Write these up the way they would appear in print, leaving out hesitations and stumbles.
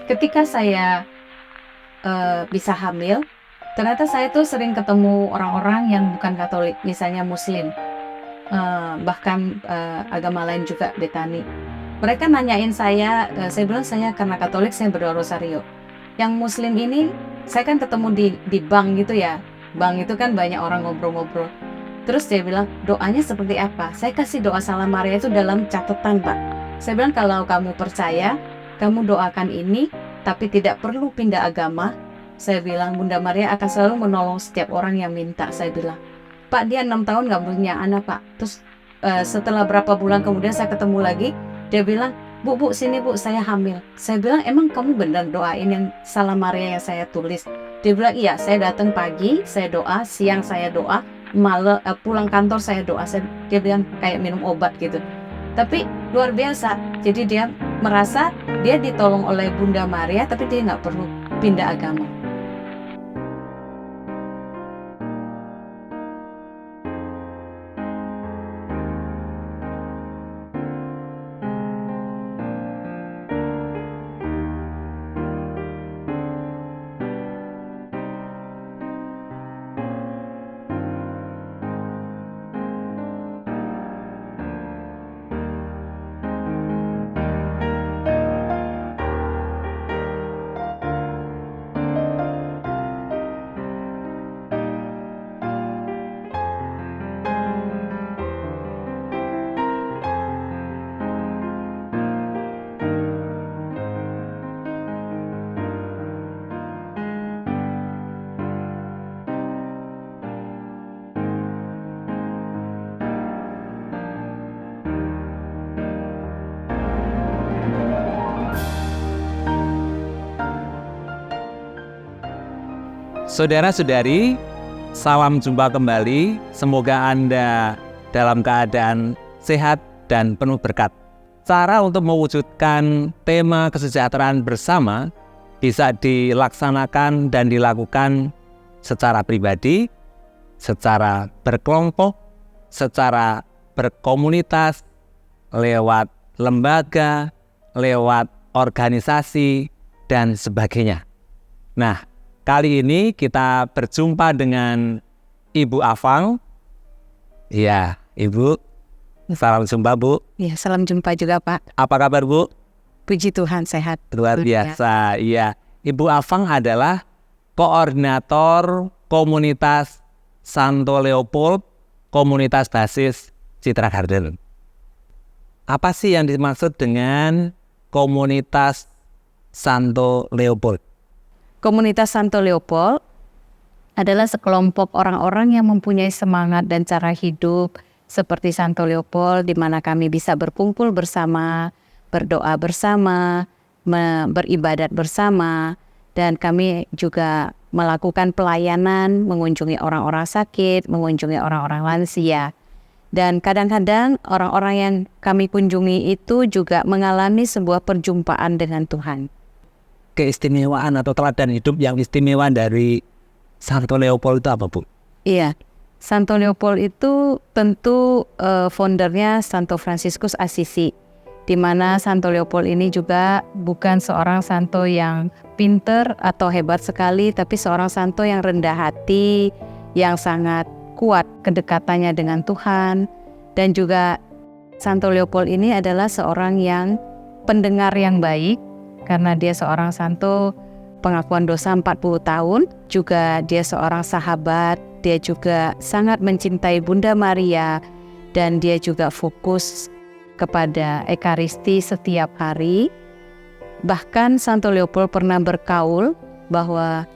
Ketika saya bisa hamil, ternyata saya tuh sering ketemu orang-orang yang bukan Katolik, misalnya Muslim, bahkan agama lain juga, Betani. Mereka nanyain saya bilang saya karena Katolik saya berdoa rosario. Yang Muslim ini, saya kan ketemu di bank gitu ya. Bank itu kan banyak orang ngobrol-ngobrol. Terus dia bilang, doanya seperti apa? Saya kasih doa Salam Maria itu dalam catatan, Pak. Saya bilang, kalau kamu percaya, kamu doakan ini, tapi tidak perlu pindah agama. Saya bilang, Bunda Maria akan selalu menolong setiap orang yang minta. Saya bilang, Pak, dia 6 tahun nggak punya anak, Pak. Terus setelah berapa bulan kemudian saya ketemu lagi, dia bilang, Bu, sini Bu, saya hamil. Saya bilang, emang kamu benar doain yang Salam Maria yang saya tulis? Dia bilang, iya, saya datang pagi, saya doa, siang saya doa, malam pulang kantor saya doa. Dia bilang kayak minum obat gitu. Tapi luar biasa. Jadi dia merasa dia ditolong oleh Bunda Maria, tapi dia nggak perlu pindah agama. Saudara-saudari, salam jumpa kembali. Semoga Anda dalam keadaan sehat dan penuh berkat. Cara untuk mewujudkan tema kesejahteraan bersama bisa dilaksanakan dan dilakukan secara pribadi, secara berkelompok, secara berkomunitas, lewat lembaga, lewat organisasi, dan sebagainya. Nah, kali ini kita berjumpa dengan Ibu Afang. Ya, Ibu. Salam jumpa, Bu. Ya, salam jumpa juga, Pak. Apa kabar, Bu? Puji Tuhan, sehat. Luar biasa. Iya. Ibu Afang adalah koordinator komunitas Santo Leopold, komunitas basis Citra Garden. Apa sih yang dimaksud dengan komunitas Santo Leopold? Komunitas Santo Leopold adalah sekelompok orang-orang yang mempunyai semangat dan cara hidup seperti Santo Leopold, di mana kami bisa berkumpul bersama, berdoa bersama, beribadat bersama, dan kami juga melakukan pelayanan, mengunjungi orang-orang sakit, mengunjungi orang-orang lansia. Dan kadang-kadang orang-orang yang kami kunjungi itu juga mengalami sebuah perjumpaan dengan Tuhan. Keistimewaan atau teladan hidup yang istimewa dari Santo Leopold itu apa, Bu? Iya, Santo Leopold itu tentu foundernya Santo Fransiskus Assisi, di mana Santo Leopold ini juga bukan seorang santo yang pinter atau hebat sekali, tapi seorang santo yang rendah hati, yang sangat kuat kedekatannya dengan Tuhan. Dan juga Santo Leopold ini adalah seorang yang pendengar yang baik, karena dia seorang santo pengakuan dosa 40 tahun, juga dia seorang sahabat, dia juga sangat mencintai Bunda Maria, dan dia juga fokus kepada Ekaristi setiap hari. Bahkan Santo Leopold pernah berkaul bahwa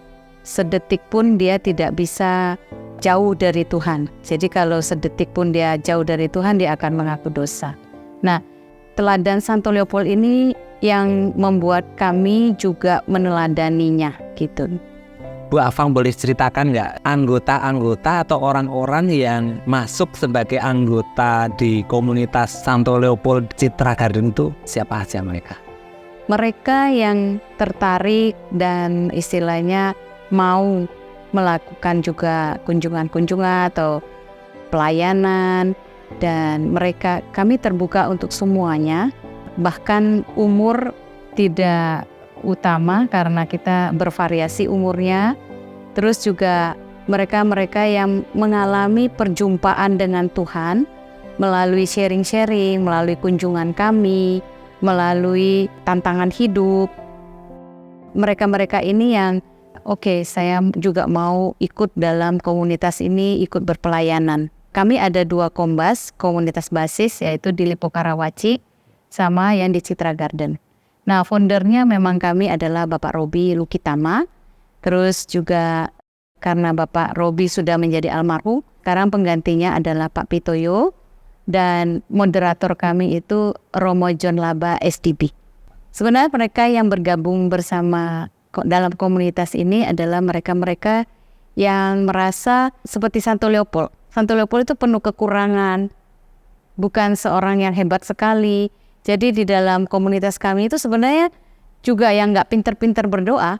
sedetik pun dia tidak bisa jauh dari Tuhan. Jadi kalau sedetik pun dia jauh dari Tuhan, dia akan mengaku dosa. Nah, teladan Santo Leopold ini yang membuat kami juga meneladaninya gitu. Bu Afang boleh ceritakan nggak anggota-anggota atau orang-orang yang masuk sebagai anggota di komunitas Santo Leopold Citra Garden itu siapa aja mereka? Mereka yang tertarik dan istilahnya mau melakukan juga kunjungan-kunjungan atau pelayanan, dan kami terbuka untuk semuanya. Bahkan umur tidak utama karena kita bervariasi umurnya. Terus juga mereka-mereka yang mengalami perjumpaan dengan Tuhan melalui sharing-sharing, melalui kunjungan kami, melalui tantangan hidup. Mereka-mereka ini yang oke, saya juga mau ikut dalam komunitas ini, ikut berpelayanan. Kami ada 2 kombas, komunitas basis, yaitu di Lipo Karawaci, sama yang di Citra Garden. Nah, foundernya memang kami adalah Bapak Robi Lukitama. Terus juga karena Bapak Robi sudah menjadi almarhum, sekarang penggantinya adalah Pak Pitoyo. Dan moderator kami itu Romo John Laba SDB. Sebenarnya mereka yang bergabung bersama dalam komunitas ini adalah mereka-mereka yang merasa seperti Santo Leopold. Santo Leopold itu penuh kekurangan, bukan seorang yang hebat sekali. Jadi di dalam komunitas kami itu sebenarnya juga yang nggak pinter-pinter berdoa.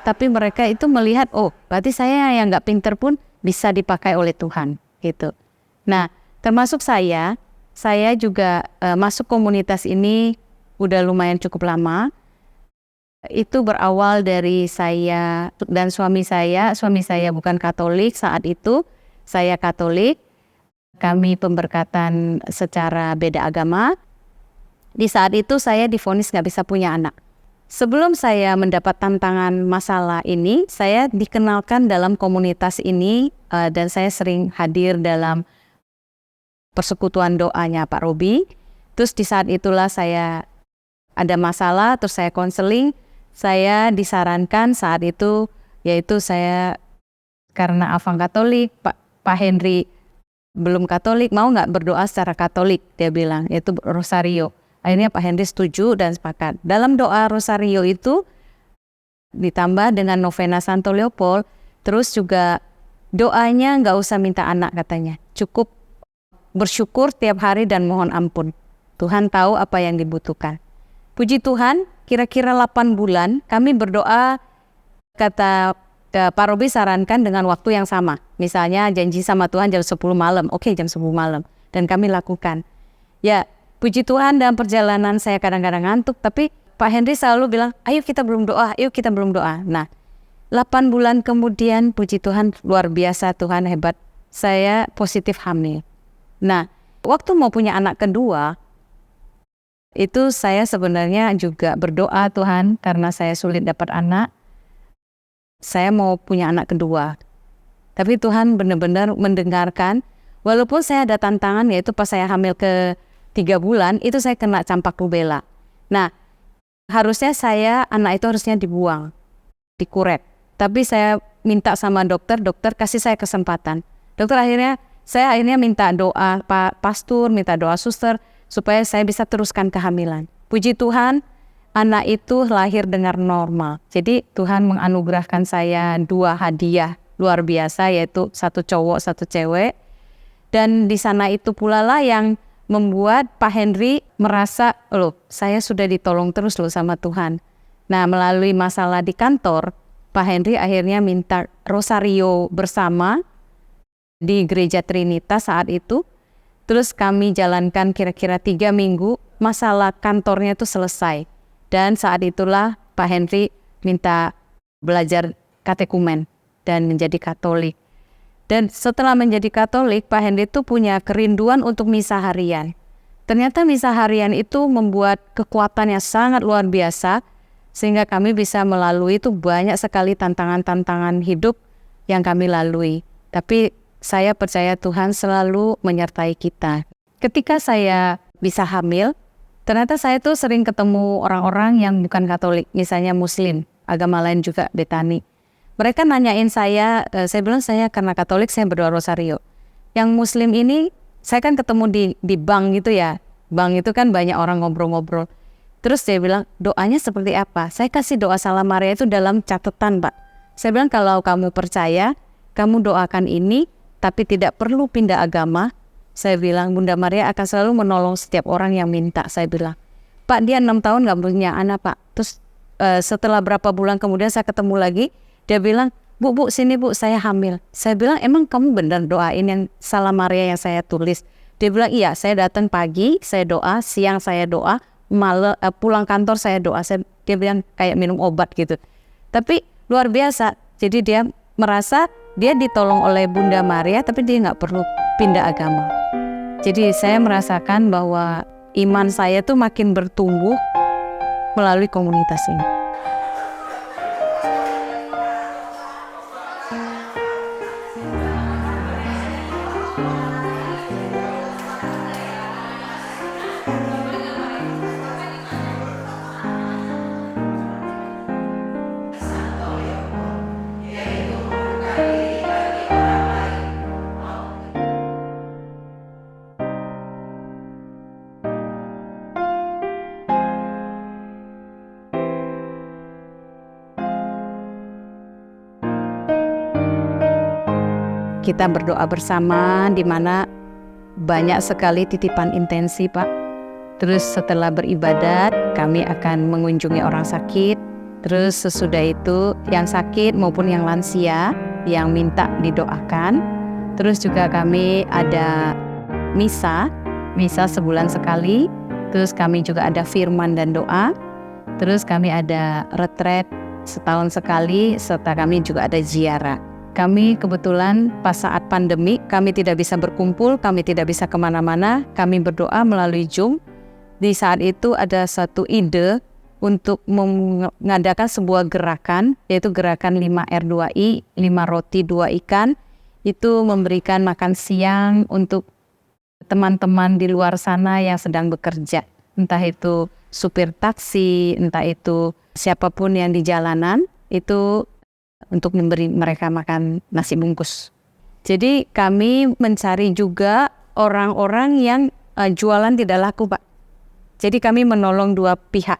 Tapi mereka itu melihat, oh berarti saya yang nggak pinter pun bisa dipakai oleh Tuhan, gitu. Nah, termasuk saya juga masuk komunitas ini udah lumayan cukup lama. Itu berawal dari saya dan suami saya bukan Katolik saat itu, saya Katolik. Kami pemberkatan secara beda agama. Di saat itu saya divonis nggak bisa punya anak. Sebelum saya mendapat tantangan masalah ini, saya dikenalkan dalam komunitas ini dan saya sering hadir dalam persekutuan doanya Pak Robi. Terus di saat itulah saya ada masalah, terus saya konseling. Saya disarankan saat itu, yaitu saya karena Afang Katolik, Pak Henry belum Katolik, mau nggak berdoa secara Katolik, dia bilang, yaitu Rosario. Akhirnya Pak Henry setuju dan sepakat. Dalam doa Rosario itu ditambah dengan novena Santo Leopold, terus juga doanya nggak usah minta anak katanya. Cukup bersyukur tiap hari dan mohon ampun. Tuhan tahu apa yang dibutuhkan. Puji Tuhan, kira-kira 8 bulan kami berdoa, kata Pak Robi sarankan dengan waktu yang sama. Misalnya janji sama Tuhan jam 10 malam, oke jam 10 malam. Dan kami lakukan. Ya, puji Tuhan dalam perjalanan saya kadang-kadang ngantuk, tapi Pak Henry selalu bilang, ayo kita belum doa, ayo kita belum doa. Nah, 8 bulan kemudian, puji Tuhan luar biasa, Tuhan hebat, saya positif hamil. Nah, waktu mau punya anak kedua, itu saya sebenarnya juga berdoa Tuhan, karena saya sulit dapat anak, saya mau punya anak kedua. Tapi Tuhan benar-benar mendengarkan, walaupun saya ada tantangan, yaitu pas saya hamil ke 3 bulan, itu saya kena campak rubella. Nah, harusnya anak itu harusnya dibuang, dikuret. Tapi saya minta sama dokter kasih saya kesempatan. Saya akhirnya minta doa Pak Pastor, minta doa suster, supaya saya bisa teruskan kehamilan. Puji Tuhan, anak itu lahir dengan normal. Jadi Tuhan menganugerahkan saya 2 hadiah luar biasa, yaitu 1 cowok, 1 cewek. Dan di sana itu pula lah yang membuat Pak Henry merasa, loh saya sudah ditolong terus loh sama Tuhan. Nah, melalui masalah di kantor, Pak Henry akhirnya minta Rosario bersama di Gereja Trinitas saat itu. Terus kami jalankan kira-kira 3 minggu, masalah kantornya itu selesai. Dan saat itulah Pak Henry minta belajar katekumen dan menjadi Katolik. Dan setelah menjadi Katolik, Pak Henry itu punya kerinduan untuk misa harian. Ternyata misa harian itu membuat kekuatan yang sangat luar biasa, sehingga kami bisa melalui itu banyak sekali tantangan-tantangan hidup yang kami lalui. Tapi saya percaya Tuhan selalu menyertai kita. Ketika saya bisa hamil, ternyata saya tuh sering ketemu orang-orang yang bukan Katolik, misalnya Muslim, agama lain juga Betani. Mereka nanyain saya bilang saya karena Katolik saya berdoa Rosario. Yang Muslim ini, saya kan ketemu di bank gitu ya. Bank itu kan banyak orang ngobrol-ngobrol. Terus saya bilang, doanya seperti apa? Saya kasih doa Salam Maria itu dalam catatan, Pak. Saya bilang kalau kamu percaya, kamu doakan ini, tapi tidak perlu pindah agama. Saya bilang, Bunda Maria akan selalu menolong setiap orang yang minta. Saya bilang, Pak dia 6 tahun gak punya anak Pak. Terus setelah berapa bulan kemudian saya ketemu lagi, dia bilang, Bu, sini Bu, saya hamil. Saya bilang, emang kamu benar doain yang Salam Maria yang saya tulis? Dia bilang, iya, saya datang pagi, saya doa, siang saya doa, pulang kantor saya doa. Dia bilang kayak minum obat gitu. Tapi luar biasa. Jadi dia merasa dia ditolong oleh Bunda Maria, tapi dia nggak perlu pindah agama. Jadi saya merasakan bahwa iman saya tuh makin bertumbuh melalui komunitas ini. Kita berdoa bersama di mana banyak sekali titipan intensi, Pak. Terus setelah beribadat, kami akan mengunjungi orang sakit. Terus sesudah itu yang sakit maupun yang lansia yang minta didoakan. Terus juga kami ada misa sebulan sekali. Terus kami juga ada firman dan doa. Terus kami ada retret setahun sekali, serta kami juga ada ziarah. Kami kebetulan pas saat pandemi, kami tidak bisa berkumpul, kami tidak bisa kemana-mana, kami berdoa melalui Zoom. Di saat itu ada satu ide untuk mengadakan sebuah gerakan, yaitu gerakan 5R2I, 5 roti 2 ikan, itu memberikan makan siang untuk teman-teman di luar sana yang sedang bekerja. Entah itu supir taksi, entah itu siapapun yang di jalanan, itu untuk memberi mereka makan nasi bungkus. Jadi kami mencari juga orang-orang yang jualan tidak laku, Pak. Jadi kami menolong dua pihak.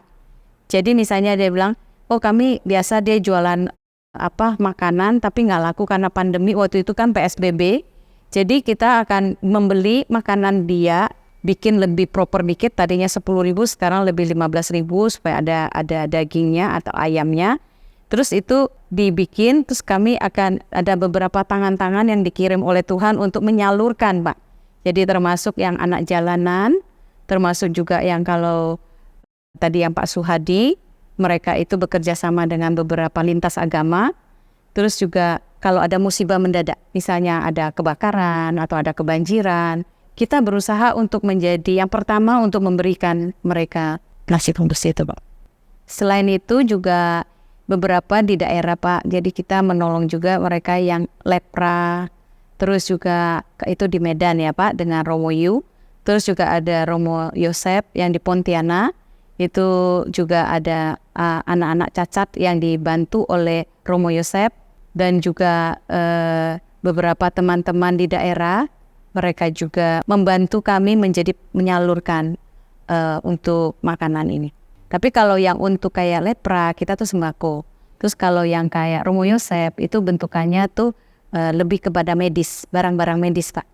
Jadi misalnya dia bilang, oh kami biasa dia jualan makanan tapi nggak laku karena pandemi, waktu itu kan PSBB. Jadi kita akan membeli makanan dia, bikin lebih proper dikit, tadinya 10.000 sekarang lebih 15.000 supaya ada dagingnya atau ayamnya. Terus itu dibikin, terus kami akan ada beberapa tangan-tangan yang dikirim oleh Tuhan untuk menyalurkan, Pak. Jadi termasuk yang anak jalanan, termasuk juga yang kalau tadi yang Pak Suhadi, mereka itu bekerja sama dengan beberapa lintas agama. Terus juga kalau ada musibah mendadak, misalnya ada kebakaran atau ada kebanjiran, kita berusaha untuk menjadi yang pertama untuk memberikan mereka nasi bungkus itu, Pak. Selain itu juga beberapa di daerah, Pak. Jadi kita menolong juga mereka yang lepra. Terus juga itu di Medan ya, Pak, dengan Romo Yu. Terus juga ada Romo Yosep yang di Pontianak. Itu juga ada anak-anak cacat yang dibantu oleh Romo Yosep. Dan juga beberapa teman-teman di daerah, mereka juga membantu kami menyalurkan untuk makanan ini. Tapi kalau yang untuk kayak lepra, kita tuh sembako. Terus kalau yang kayak Romo Yosep, itu bentukannya tuh lebih kepada medis, barang-barang medis, Pak.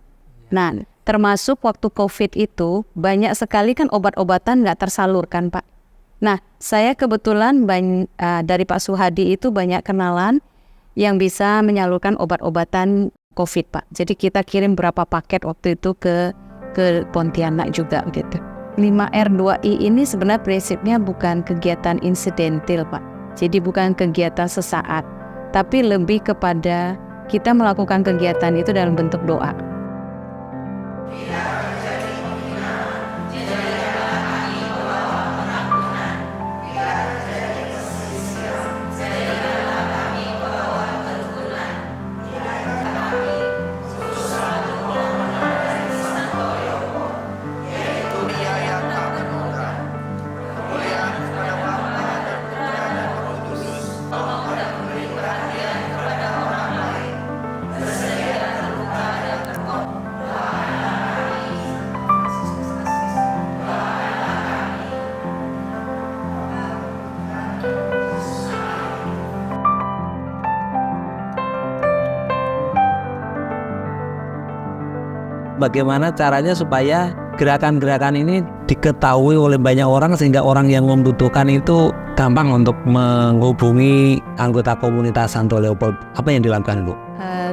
Nah, termasuk waktu COVID itu, banyak sekali kan obat-obatan nggak tersalurkan, Pak. Nah, saya kebetulan dari Pak Suhadi itu banyak kenalan yang bisa menyalurkan obat-obatan COVID, Pak. Jadi kita kirim berapa paket waktu itu ke Pontianak juga gitu. 5R2I ini sebenarnya prinsipnya bukan kegiatan insidental, Pak. Jadi bukan kegiatan sesaat, tapi lebih kepada kita melakukan kegiatan itu dalam bentuk doa. Bagaimana caranya supaya gerakan-gerakan ini diketahui oleh banyak orang sehingga orang yang membutuhkan itu gampang untuk menghubungi anggota komunitas Santo Leopold, apa yang dilakukan Bu?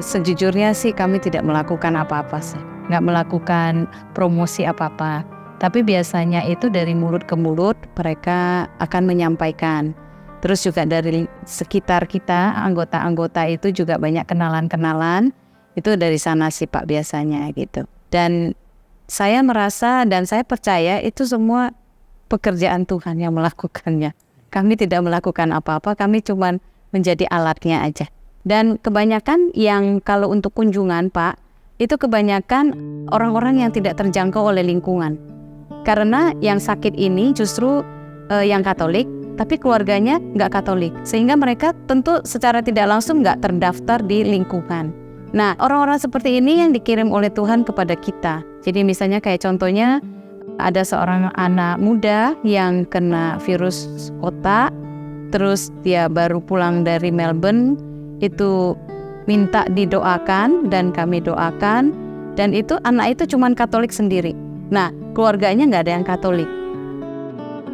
Sejujurnya sih kami tidak melakukan apa-apa sih, nggak melakukan promosi apa-apa. Tapi biasanya itu dari mulut ke mulut mereka akan menyampaikan. Terus juga dari sekitar kita, anggota-anggota itu juga banyak kenalan-kenalan. Itu dari sana sih Pak biasanya gitu. Dan saya merasa dan saya percaya itu semua pekerjaan Tuhan yang melakukannya. Kami tidak melakukan apa-apa, kami cuma menjadi alatnya aja. Dan kebanyakan yang kalau untuk kunjungan Pak, itu kebanyakan orang-orang yang tidak terjangkau oleh lingkungan. Karena yang sakit ini justru yang Katolik, tapi keluarganya nggak Katolik. Sehingga mereka tentu secara tidak langsung nggak terdaftar di lingkungan. Nah, orang-orang seperti ini yang dikirim oleh Tuhan kepada kita. Jadi misalnya kayak contohnya, ada seorang anak muda yang kena virus otak, terus dia baru pulang dari Melbourne, itu minta didoakan dan kami doakan, dan itu anak itu cuman Katolik sendiri. Nah, keluarganya nggak ada yang Katolik.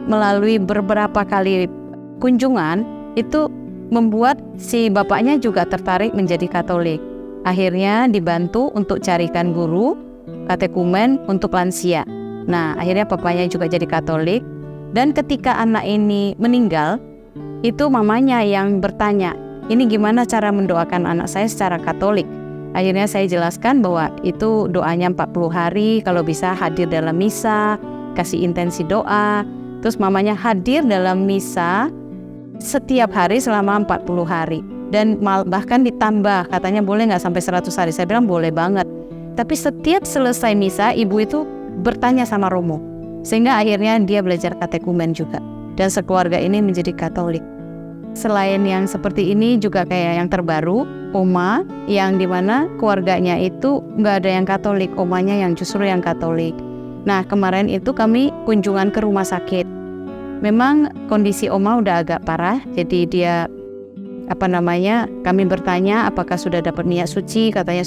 Melalui beberapa kali kunjungan, itu membuat si bapaknya juga tertarik menjadi Katolik. Akhirnya dibantu untuk carikan guru katekumen untuk lansia. Nah, akhirnya papanya juga jadi Katolik. Dan ketika anak ini meninggal, itu mamanya yang bertanya, ini gimana cara mendoakan anak saya secara Katolik? Akhirnya saya jelaskan bahwa itu doanya 40 hari, kalau bisa hadir dalam misa, kasih intensi doa. Terus mamanya hadir dalam misa setiap hari selama 40 hari. Dan bahkan ditambah, katanya boleh nggak sampai 100 hari? Saya bilang boleh banget. Tapi setiap selesai misa, ibu itu bertanya sama Romo. Sehingga akhirnya dia belajar katekumen juga. Dan sekeluarga ini menjadi Katolik. Selain yang seperti ini juga kayak yang terbaru, Oma, yang dimana keluarganya itu nggak ada yang Katolik, omanya yang justru yang Katolik. Nah, kemarin itu kami kunjungan ke rumah sakit. Memang kondisi Oma udah agak parah, jadi dia kami bertanya apakah sudah dapat niat suci, katanya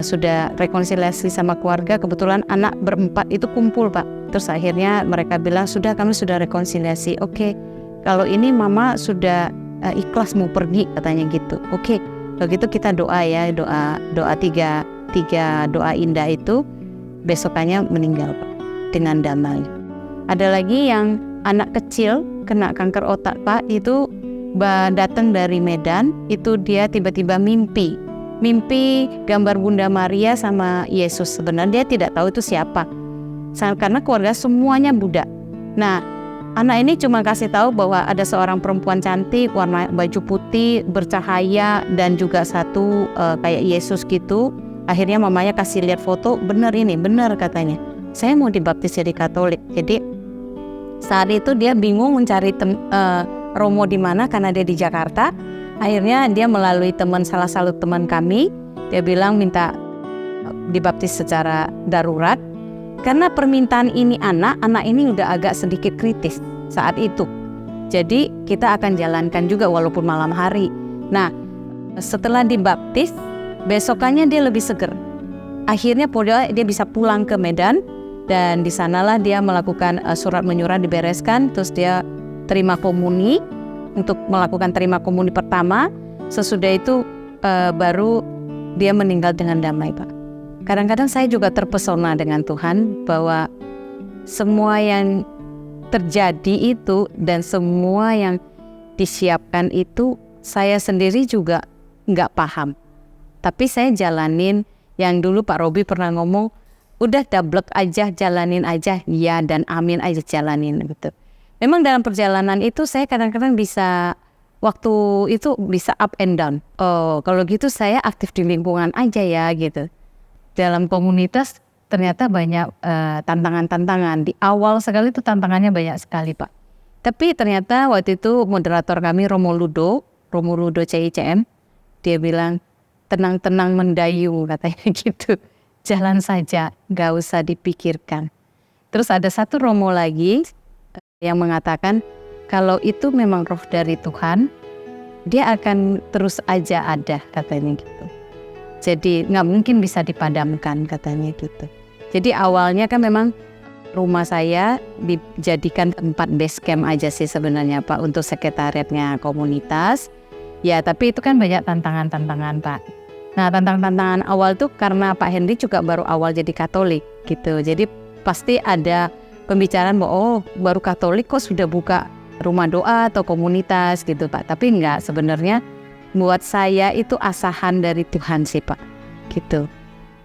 sudah rekonsiliasi sama keluarga. Kebetulan anak berempat itu kumpul Pak. Terus akhirnya mereka bilang kami sudah rekonsiliasi. Oke, kalau ini mama sudah ikhlas mau pergi, katanya gitu. Oke, kalau gitu kita doa ya, doa tiga doa indah itu. Besokannya meninggal Pak dengan damai. Ada lagi yang anak kecil kena kanker otak Pak, itu datang dari Medan. Itu dia tiba-tiba mimpi gambar Bunda Maria sama Yesus. Sebenarnya dia tidak tahu itu siapa, karena keluarga semuanya Buddha. Nah, anak ini cuma kasih tahu bahwa ada seorang perempuan cantik, warna baju putih, bercahaya, dan juga satu kayak Yesus gitu. Akhirnya mamanya kasih lihat foto, benar katanya. Saya mau dibaptis jadi Katolik. Jadi saat itu dia bingung mencari Romo di mana karena dia di Jakarta. Akhirnya dia melalui salah satu teman kami, dia bilang minta dibaptis secara darurat. Karena permintaan ini anak ini udah agak sedikit kritis saat itu. Jadi kita akan jalankan juga walaupun malam hari. Nah, setelah dibaptis, besokannya dia lebih seger. Akhirnya dia bisa pulang ke Medan, dan di sanalah dia melakukan surat menyurat dibereskan. Terus dia terima komuni, untuk melakukan terima komuni pertama. Sesudah itu baru dia meninggal dengan damai Pak. Kadang-kadang saya juga terpesona dengan Tuhan bahwa semua yang terjadi itu dan semua yang disiapkan itu saya sendiri juga nggak paham. Tapi saya jalanin yang dulu Pak Robi pernah ngomong, udah dablek aja, jalanin aja, ya dan amin aja jalanin gitu. Memang dalam perjalanan itu saya kadang-kadang bisa, waktu itu bisa up and down. Oh, kalau gitu saya aktif di lingkungan aja ya gitu. Dalam komunitas ternyata banyak tantangan-tantangan. Di awal sekali itu tantangannya banyak sekali Pak. Tapi ternyata waktu itu moderator kami Romo Ludo CICM, dia bilang tenang-tenang mendayu katanya gitu. Jalan saja, gak usah dipikirkan. Terus ada satu Romo lagi yang mengatakan kalau itu memang roh dari Tuhan, dia akan terus aja ada katanya gitu. Jadi nggak mungkin bisa dipadamkan katanya gitu. Jadi awalnya kan memang rumah saya dijadikan tempat base camp aja sih sebenarnya Pak, untuk sekretariatnya komunitas. Ya, tapi itu kan banyak tantangan-tantangan Pak. Nah, tantangan-tantangan awal tuh karena Pak Henry juga baru awal jadi Katolik gitu. Jadi pasti ada pembicaraan bahwa oh baru Katolik kok sudah buka rumah doa atau komunitas gitu Pak. Tapi enggak, sebenarnya buat saya itu asahan dari Tuhan sih Pak gitu.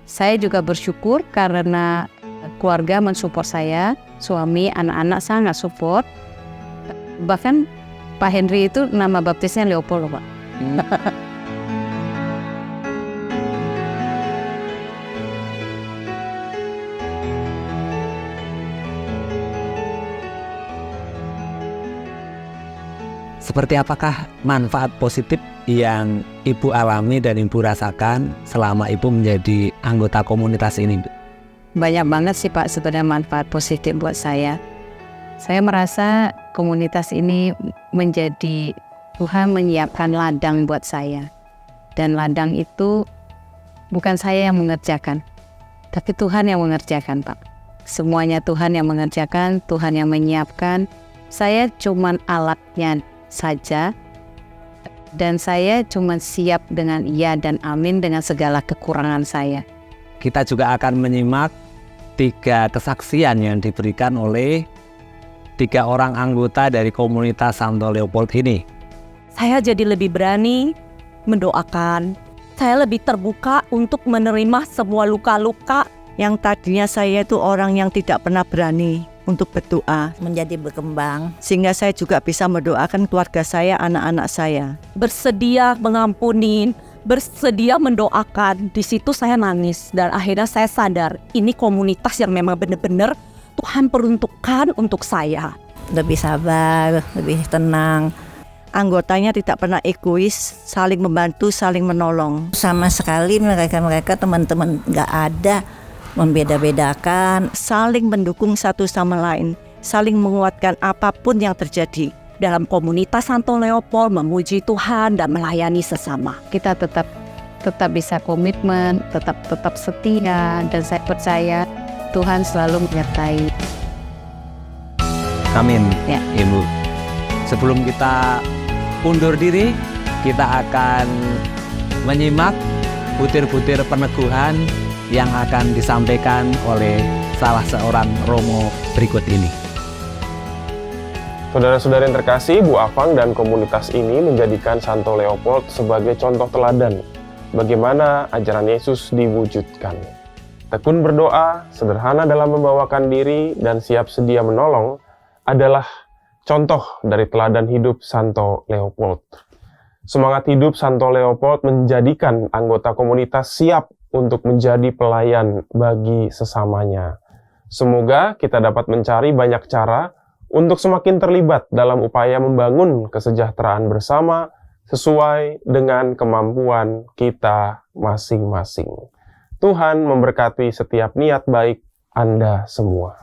Saya juga bersyukur karena keluarga mensupport saya, suami, anak-anak sangat support. Bahkan Pak Henry itu nama baptisnya Leopold Pak. Seperti apakah manfaat positif yang Ibu alami dan Ibu rasakan selama Ibu menjadi anggota komunitas ini? Banyak banget sih Pak sebenarnya manfaat positif buat saya. Saya merasa komunitas ini menjadi Tuhan menyiapkan ladang buat saya. Dan ladang itu bukan saya yang mengerjakan, tapi Tuhan yang mengerjakan Pak. Semuanya Tuhan yang mengerjakan, Tuhan yang menyiapkan. Saya cuman alatnya saja, dan saya cuma siap dengan ya dan amin dengan segala kekurangan saya. Kita juga akan menyimak 3 kesaksian yang diberikan oleh 3 orang anggota dari komunitas Santo Leopold ini. Saya jadi lebih berani mendoakan. Saya lebih terbuka untuk menerima semua luka-luka. Yang tadinya saya itu orang yang tidak pernah berani untuk berdoa, menjadi berkembang. sehingga saya juga bisa mendoakan keluarga saya, anak-anak saya. Bersedia mengampuni, bersedia mendoakan. Di situ saya nangis dan akhirnya saya sadar ini komunitas yang memang benar-benar Tuhan peruntukkan untuk saya. Lebih sabar, lebih tenang. Anggotanya tidak pernah egois, saling membantu, saling menolong. Sama sekali mereka teman-teman nggak ada membeda-bedakan. Saling mendukung satu sama lain, saling menguatkan apapun yang terjadi. Dalam komunitas Santo Leopold memuji Tuhan dan melayani sesama. Kita tetap bisa komitmen, tetap setia, dan saya percaya Tuhan selalu menyertai. Amin, Ya. Ibu. Sebelum kita undur diri, kita akan menyimak butir-butir peneguhan yang akan disampaikan oleh salah seorang romo berikut ini. Saudara-saudara yang terkasih, Bu Afang dan komunitas ini menjadikan Santo Leopold sebagai contoh teladan bagaimana ajaran Yesus diwujudkan. Tekun berdoa, sederhana dalam membawakan diri, dan siap sedia menolong adalah contoh dari teladan hidup Santo Leopold. Semangat hidup Santo Leopold menjadikan anggota komunitas siap untuk menjadi pelayan bagi sesamanya. Semoga kita dapat mencari banyak cara untuk semakin terlibat dalam upaya membangun kesejahteraan bersama sesuai dengan kemampuan kita masing-masing. Tuhan memberkati setiap niat baik Anda semua.